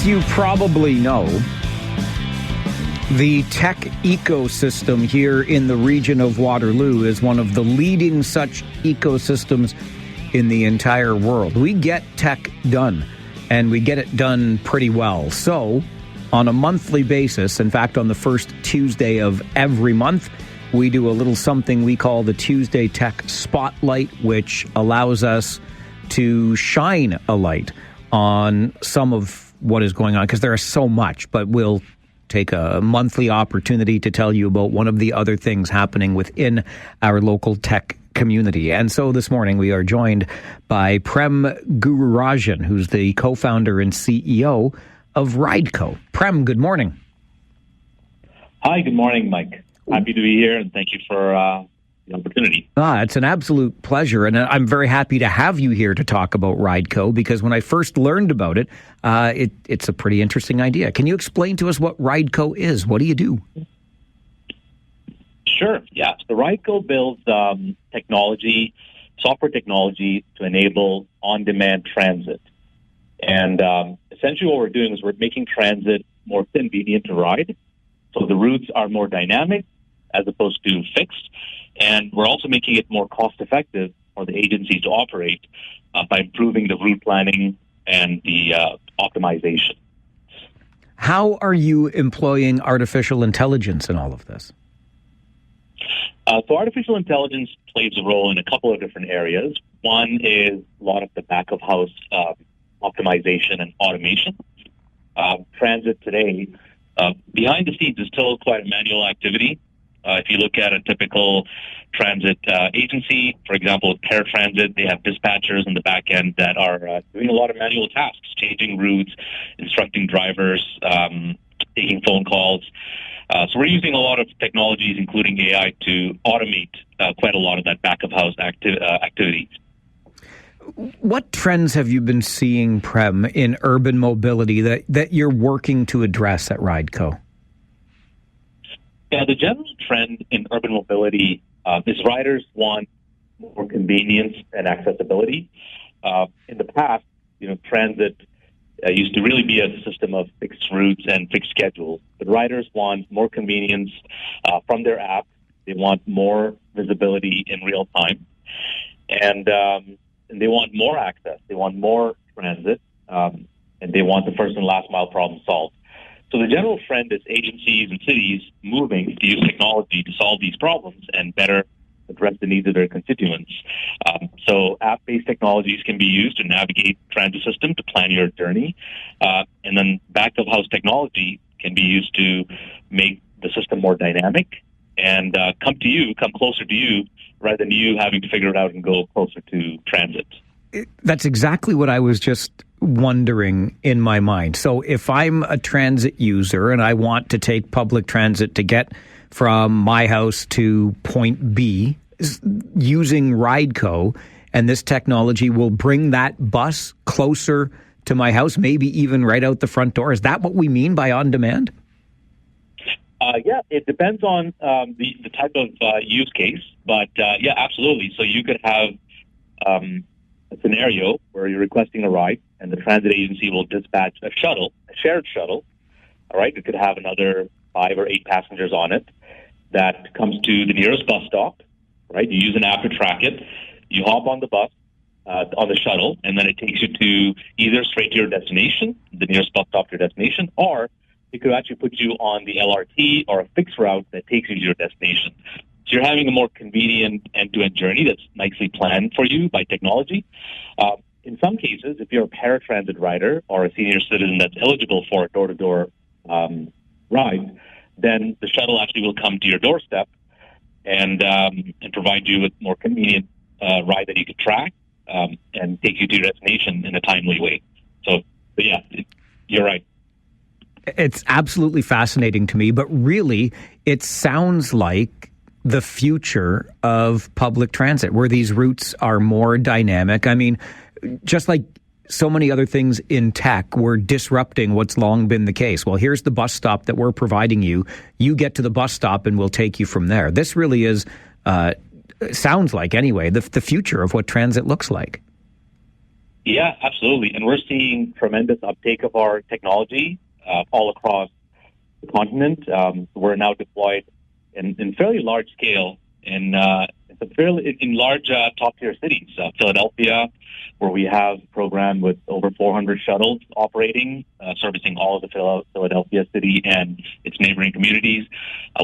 you probably know, the tech ecosystem here in the region of Waterloo is one of the leading such ecosystems in the entire world. We get tech done, and we get it done pretty well. So, on a monthly basis, in fact, on the first Tuesday of every month, we do a little something we call the Tuesday Tech Spotlight, which allows us to shine a light on some of what is going on, because there is so much, but we'll take a monthly opportunity to tell you about one of the other things happening within our local tech community. And so this morning we are joined by Prem Gururajan, who's the co-founder and CEO of RideCo. Prem, good morning. Hi, good morning, Mike. Happy to be here, and thank you for the opportunity. It's an absolute pleasure, and I'm very happy to have you here to talk about RideCo, because when I first learned about it, it's a pretty interesting idea. Can you explain to us what RideCo is? What do you do? Sure, yeah. So RideCo builds software technology to enable on-demand transit. And essentially what we're doing is we're making transit more convenient to ride. So the routes are more dynamic as opposed to fixed. And we're also making it more cost-effective for the agencies to operate by improving the route planning and the optimization. How are you employing artificial intelligence in all of this? So artificial intelligence plays a role in a couple of different areas. One is a lot of the back-of-house optimization and automation. Transit today, behind the scenes, is still quite a manual activity. If you look at a typical transit agency, for example, paratransit, they have dispatchers in the back end that are doing a lot of manual tasks, changing routes, instructing drivers, taking phone calls. So we're using a lot of technologies, including AI, to automate quite a lot of that back-of-house activities. What trends have you been seeing, Prem, in urban mobility that you're working to address at RideCo? Yeah, the general trend in urban mobility is riders want more convenience and accessibility. In the past, transit used to really be a system of fixed routes and fixed schedules. But riders want more convenience from their app. They want more visibility in real time. And they want more access. They want more transit. And they want the first and last mile problem solved. So the general trend is agencies and cities moving to use technology to solve these problems and better address the needs of their constituents. So app-based technologies can be used to navigate transit system, to plan your journey. And then back-of-house technology can be used to make the system more dynamic and come closer to you, rather than you having to figure it out and go closer to transit. That's exactly what I was just wondering in my mind. So if I'm a transit user and I want to take public transit to get from my house to point B, using RideCo, and this technology will bring that bus closer to my house, maybe even right out the front door. Is that what we mean by on-demand? Yeah, it depends on the type of use case, but yeah, absolutely. So you could have a scenario where you're requesting a ride, and the transit agency will dispatch a shared shuttle. All right, it could have another 5 or 8 passengers on it that comes to the nearest bus stop. Right, you use an app to track it. You hop on the bus, on the shuttle, and then it takes you to either straight to your destination, the nearest bus stop to your destination, or it could actually put you on the LRT or a fixed route that takes you to your destination. So you're having a more convenient end-to-end journey that's nicely planned for you by technology. In some cases, if you're a paratransit rider or a senior citizen that's eligible for a door-to-door ride, then the shuttle actually will come to your doorstep and provide you with more convenient ride that you can track and take you to your destination in a timely way. So yeah, you're right. It's absolutely fascinating to me, but really, it sounds like the future of public transit, where these routes are more dynamic. I mean, just like so many other things in tech, we're disrupting what's long been the case. Well, here's the bus stop that we're providing you. You get to the bus stop and we'll take you from there. This really is, sounds like anyway, the future of what transit looks like. Yeah, absolutely. And we're seeing tremendous uptake of our technology all across the continent. We're now deployed in fairly large scale in large top-tier cities. Philadelphia, where we have a program with over 400 shuttles operating, servicing all of the Philadelphia city and its neighboring communities.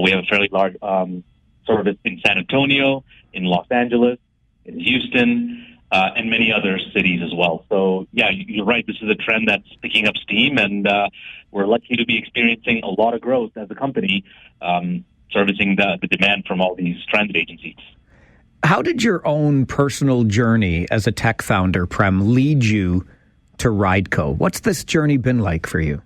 We have a fairly large service in San Antonio, in Los Angeles, in Houston, and many other cities as well. So, yeah, you're right. This is a trend that's picking up steam, and we're lucky to be experiencing a lot of growth as a company, servicing the demand from all these transit agencies. How did your own personal journey as a tech founder, Prem, lead you to RideCo? What's this journey been like for you?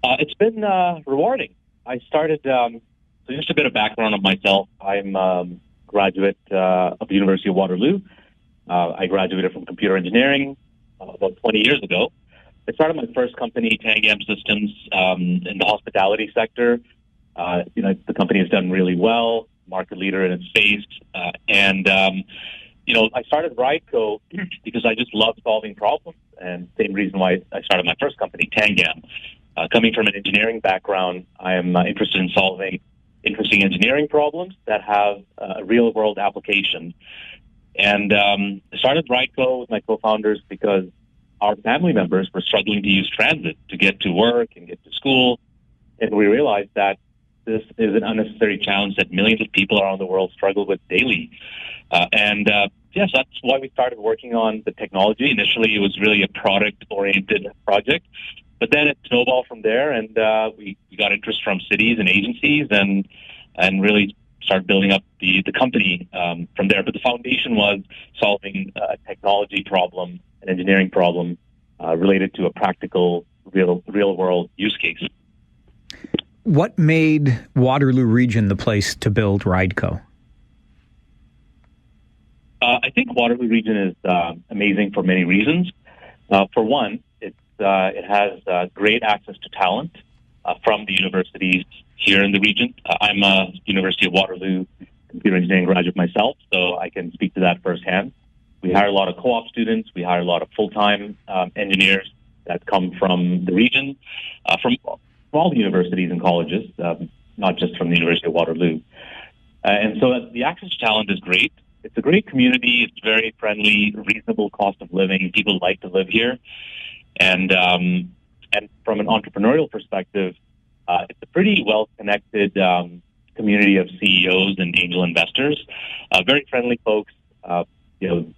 It's been rewarding. I started, so just a bit of background of myself. I'm a graduate of the University of Waterloo. I graduated from computer engineering about 20 years ago. I started my first company, Tangam Systems, in the hospitality sector. The company has done really well, market leader in its space. I started RideCo because I just love solving problems, and same reason why I started my first company, Tangam. Coming from an engineering background, I am interested in solving interesting engineering problems that have a real-world application. And I started RideCo with my co-founders because our family members were struggling to use transit to get to work and get to school. And we realized that this is an unnecessary challenge that millions of people around the world struggle with daily. Yes, that's why we started working on the technology. Initially, it was really a product-oriented project, but then it snowballed from there, and we got interest from cities and agencies and really started building up the company from there. But the foundation was solving a technology problem, an engineering problem related to a practical, real-world use case. What made Waterloo Region the place to build RideCo? I think Waterloo Region is amazing for many reasons. For one, it has great access to talent from the universities here in the region. I'm a University of Waterloo computer engineering graduate myself, so I can speak to that firsthand. We hire a lot of co-op students. We hire a lot of full-time engineers that come from the region, from all the universities and colleges, not just from the University of Waterloo. And so the access to talent is great. It's a great community. It's very friendly, reasonable cost of living. People like to live here. And from an entrepreneurial perspective, it's a pretty well-connected community of CEOs and angel investors. Very friendly folks. A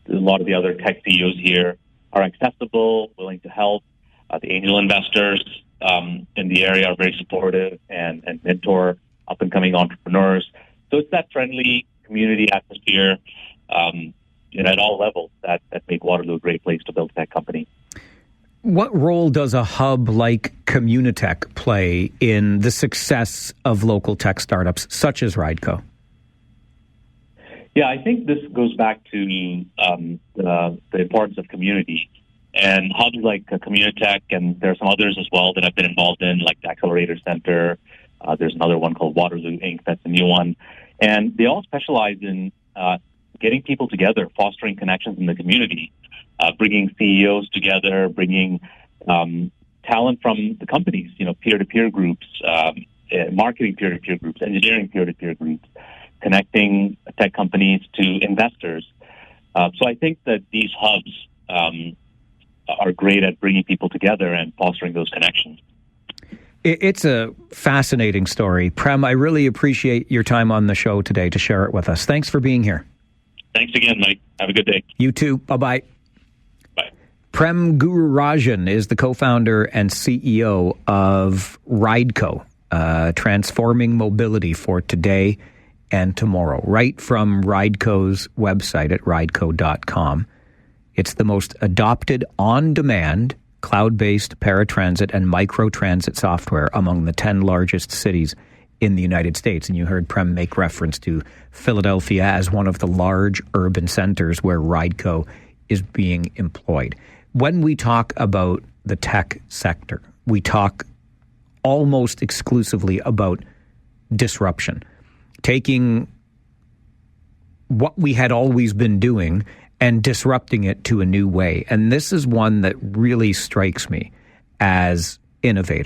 lot of the other tech CEOs here are accessible, willing to help. The angel investors in the area are very supportive and mentor up-and-coming entrepreneurs. So it's that friendly community atmosphere at all levels that make Waterloo a great place to build a tech company. What role does a hub like Communitech play in the success of local tech startups such as RideCo? Yeah, I think this goes back to the importance of community. And hubs like Communitech, and there are some others as well that I've been involved in, like the Accelerator Center. There's another one called Waterloo Inc. That's a new one. And they all specialize in getting people together, fostering connections in the community, bringing CEOs together, bringing talent from the companies, peer-to-peer groups, marketing peer-to-peer groups, engineering peer-to-peer groups, connecting tech companies to investors. So I think that these hubs are great at bringing people together and fostering those connections. It's a fascinating story. Prem, I really appreciate your time on the show today to share it with us. Thanks for being here. Thanks again, Mike. Have a good day. You too. Bye-bye. Bye. Prem Gururajan is the co-founder and CEO of RideCo, transforming mobility for today and tomorrow, right from RideCo's website at rideco.com. It's the most adopted on-demand, cloud-based paratransit and microtransit software among the 10 largest cities in the United States. And you heard Prem make reference to Philadelphia as one of the large urban centers where RideCo is being employed. When we talk about the tech sector, we talk almost exclusively about disruption, taking what we had always been doing and disrupting it to a new way. And this is one that really strikes me as innovative.